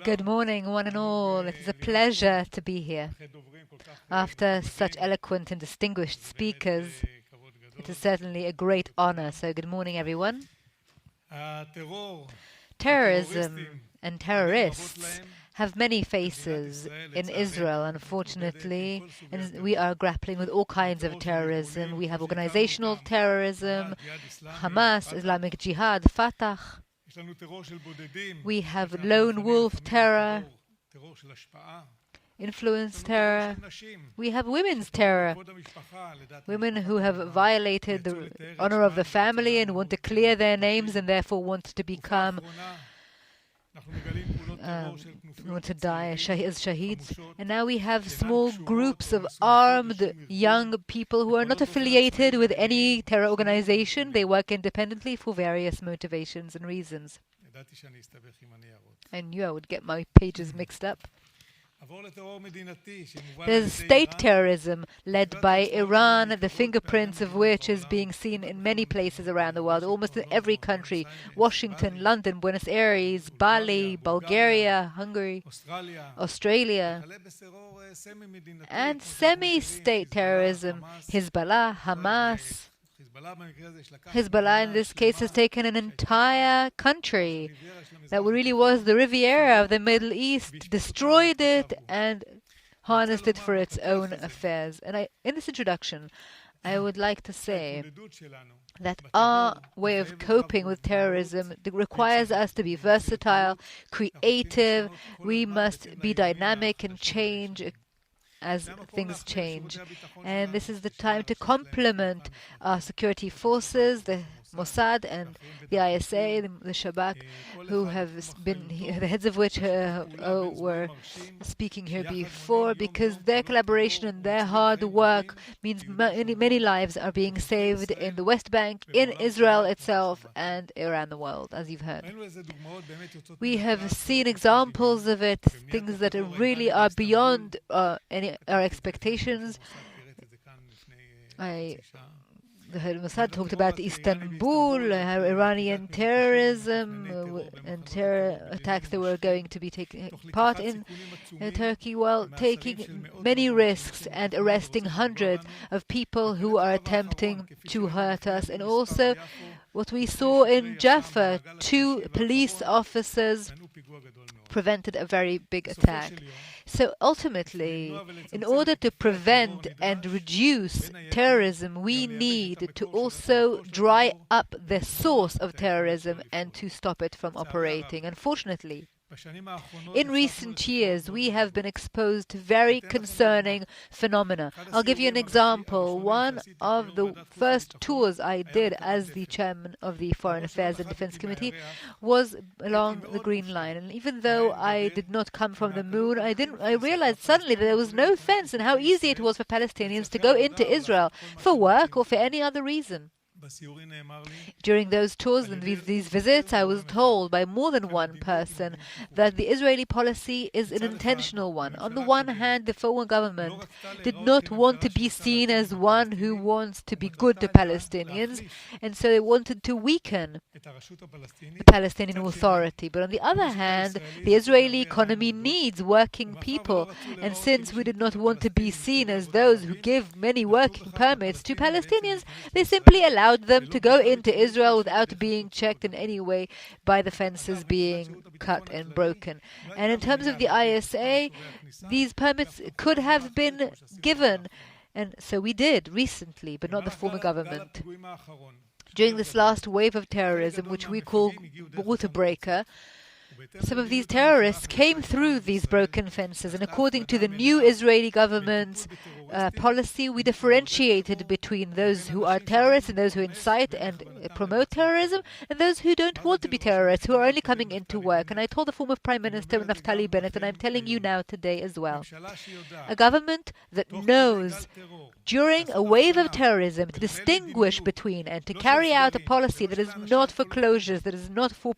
Good morning, one and all. It is a pleasure to be here. After such eloquent and distinguished speakers, it is certainly a great honor. So good morning, everyone. Terrorism and terrorists have many faces in Israel, unfortunately, and we are grappling with all kinds of terrorism. We have organizational terrorism, Hamas, Islamic Jihad, Fatah. We have lone wolf terror, influence terror. We have women's terror, women who have violated the honor of the family and want to clear their names and therefore want to become want to die as shaheeds. And now we have small groups of armed young people who are not affiliated with any terror organization. They work independently for various motivations and reasons. I knew I would get my pages mixed up. There's state terrorism led by Iran, the fingerprints of which is being seen in many places around the world, almost in every country: Washington, London, Buenos Aires, Bali, Bulgaria, Hungary, Australia. And semi-state terrorism, Hezbollah, Hamas. Hezbollah in this case has taken an entire country that really was the Riviera of the Middle East, destroyed it and harnessed it for its own affairs. And in this introduction, I would like to say that our way of coping with terrorism requires us to be versatile, creative. We must be dynamic and change as things change. And this is the time to complement our security forces, the Mossad and the ISA, the Shabak, who have been the heads of which were speaking here before, because their collaboration and their hard work means many lives are being saved in the West Bank, in Israel itself, and around the world, as you've heard. We have seen examples of it, things that really are beyond our expectations. The head of Mossad talked about Istanbul, Iranian terrorism and terror attacks that were going to be taking part in Turkey, while taking many risks and arresting hundreds of people who are attempting to hurt us. And also what we saw in Jaffa, 2 police officers prevented a very big attack. So ultimately, in order to prevent and reduce terrorism, we need to also dry up the source of terrorism and to stop it from operating. Unfortunately, in recent years, we have been exposed to very concerning phenomena. I'll give you an example. One of the first tours I did as the chairman of the Foreign Affairs and Defense Committee was along the Green Line. And even though I did not come from the moon, I realized suddenly that there was no fence and how easy it was for Palestinians to go into Israel for work or for any other reason. During those tours and these visits, I was told by more than one person that the Israeli policy is an intentional one. On the one hand, the former government did not want to be seen as one who wants to be good to Palestinians, and so they wanted to weaken the Palestinian Authority. But on the other hand, the Israeli economy needs working people, and since we did not want to be seen as those who give many working permits to Palestinians, they simply allowed them to go into Israel without being checked in any way by the fences being cut and broken. And in terms of the ISA, these permits could have been given, and so we did recently, but not the former government. During this last wave of terrorism, which we call water breaker, some of these terrorists came through these broken fences, and according to the new Israeli government's policy, we differentiated between those who are terrorists and those who incite and promote terrorism, and those who don't want to be terrorists, who are only coming into work. And I told the former Prime Minister Naftali Bennett, and I'm telling you now today as well, a government that knows during a wave of terrorism to distinguish between and to carry out a policy that is not for closures, that is not for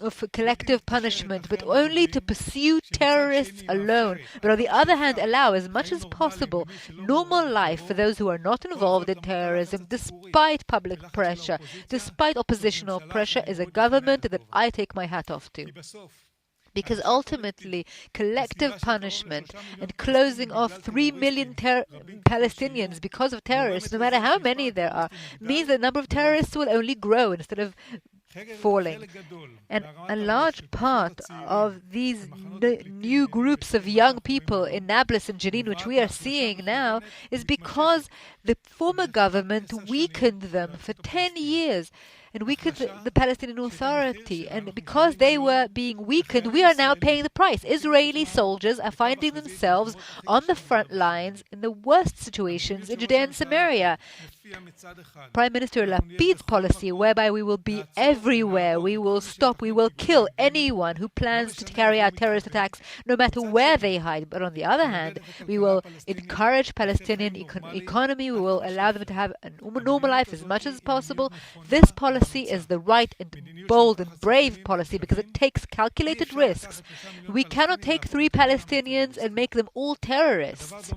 of collective punishment, but only to pursue terrorists alone. But on the other hand, allow as much as possible normal life for those who are not involved in terrorism, despite public pressure, despite oppositional pressure, is a government that I take my hat off to. Because ultimately, collective punishment and closing off 3 million Palestinians because of terrorists, no matter how many there are, means the number of terrorists will only grow instead of falling. And a large part of these new groups of young people in Nablus and Jenin, which we are seeing now, is because the former government weakened them for 10 years and weakened the Palestinian Authority. And because they were being weakened, we are now paying the price. Israeli soldiers are finding themselves on the front lines in the worst situations in Judea and Samaria. Prime Minister Lapid's policy, whereby we will be everywhere, we will stop, we will kill anyone who plans to carry out terrorist attacks, no matter where they hide. But on the other hand, we will encourage Palestinian economy, we will allow them to have a normal life as much as possible. This policy is the right and bold and brave policy because it takes calculated risks. We cannot take 3 Palestinians and make them all terrorists.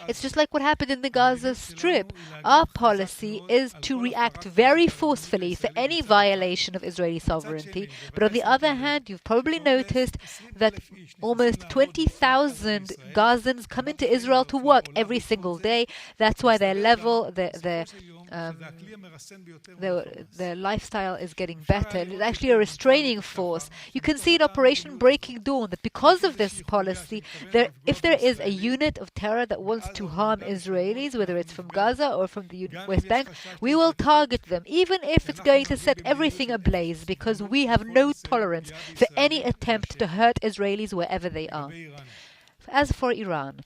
It's just like what happened in the Gaza Strip. Our policy is to react very forcefully for any violation of Israeli sovereignty. But on the other hand, you've probably noticed that almost 20,000 Gazans come into Israel to work every single day. That's why their level, their lifestyle is getting better. It's actually a restraining force. You can see in Operation Breaking Dawn that because of this policy, if there is a unit of terror that wants to harm Israelis, whether it's from Gaza or from the West Bank, we will target them, even if it's going to set everything ablaze, because we have no tolerance for any attempt to hurt Israelis wherever they are. As for Iran,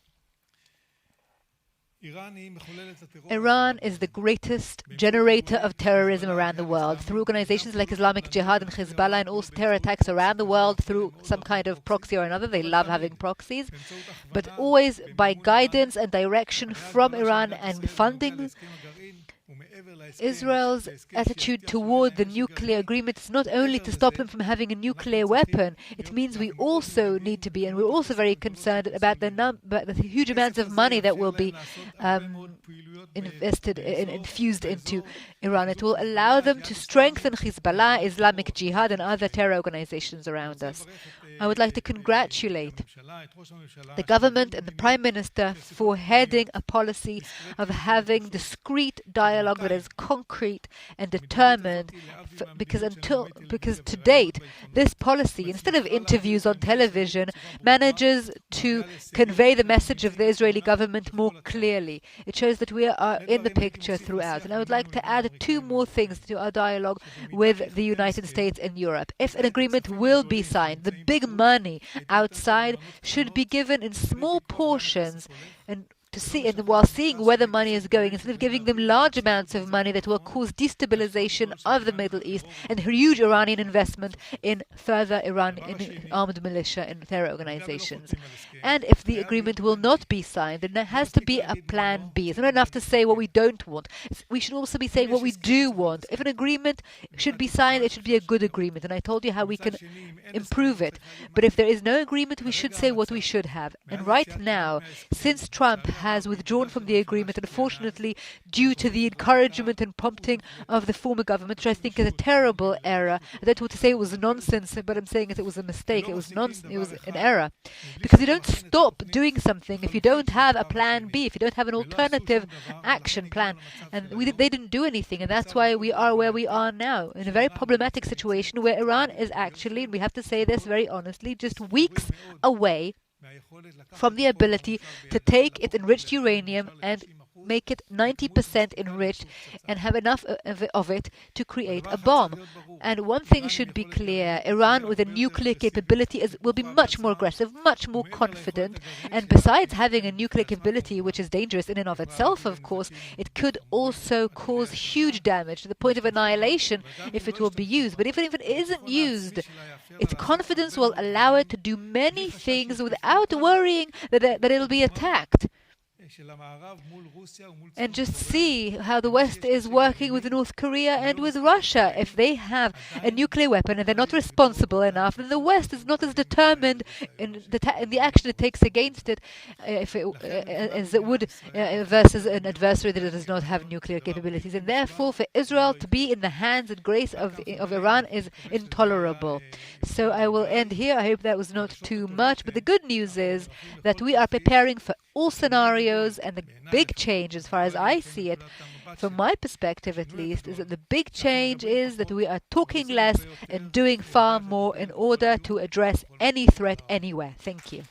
Iran is the greatest generator of terrorism around the world through organizations like Islamic Jihad and Hezbollah, and also terror attacks around the world through some kind of proxy or another. They love having proxies, but always by guidance and direction from Iran and funding. Israel's attitude toward the nuclear agreement is not only to stop them from having a nuclear weapon. It means we also need to be, and we're also very concerned about the huge amounts of money that will be infused into Iran. It will allow them to strengthen Hezbollah, Islamic Jihad, and other terror organizations around us. I would like to congratulate the government and the Prime Minister for heading a policy of having discreet dialogue that is concrete and determined, because to date, this policy, instead of interviews on television, manages to convey the message of the Israeli government more clearly. It shows that we are in the picture throughout. And I would like to add 2 more things to our dialogue with the United States and Europe. If an agreement will be signed, the big money outside should be given in small portions, and to see, and while seeing where the money is going, instead of giving them large amounts of money that will cause destabilization of the Middle East and huge Iranian investment in further Iran in armed militia and terror organizations. And if the agreement will not be signed, then there has to be a plan B. It's not enough to say what we don't want. We should also be saying what we do want. If an agreement should be signed, it should be a good agreement. And I told you how we can improve it. But if there is no agreement, we should say what we should have. And right now, since Trump has withdrawn from the agreement, unfortunately, due to the encouragement and prompting of the former government, which I think is a terrible error. I don't want to say it was nonsense, but I'm saying it was a mistake. It was nonsense. It was an error. Because you don't stop doing something if you don't have a plan B, if you don't have an alternative action plan. And they didn't do anything, and that's why we are where we are now, in a very problematic situation where Iran is actually, and we have to say this very honestly, just weeks away from the ability to take its enriched uranium and make it 90% enriched and have enough of it to create a bomb. And one thing should be clear: Iran with a nuclear capability will be much more aggressive, much more confident, and besides having a nuclear capability, which is dangerous in and of itself, of course, it could also cause huge damage to the point of annihilation if it will be used. But even if it isn't used, its confidence will allow it to do many things without worrying that it'll be attacked. and just see how the West is working with North Korea and with Russia. If they have a nuclear weapon and they're not responsible enough, then the West is not as determined in the action it takes against it, as it would versus an adversary that does not have nuclear capabilities. And therefore, for Israel to be in the hands and grace of Iran is intolerable. So I will end here. I hope that was not too much. But the good news is that we are preparing for all scenarios, and the big change, as far as I see it, from my perspective at least, is that the big change is that we are talking less and doing far more in order to address any threat anywhere. Thank you.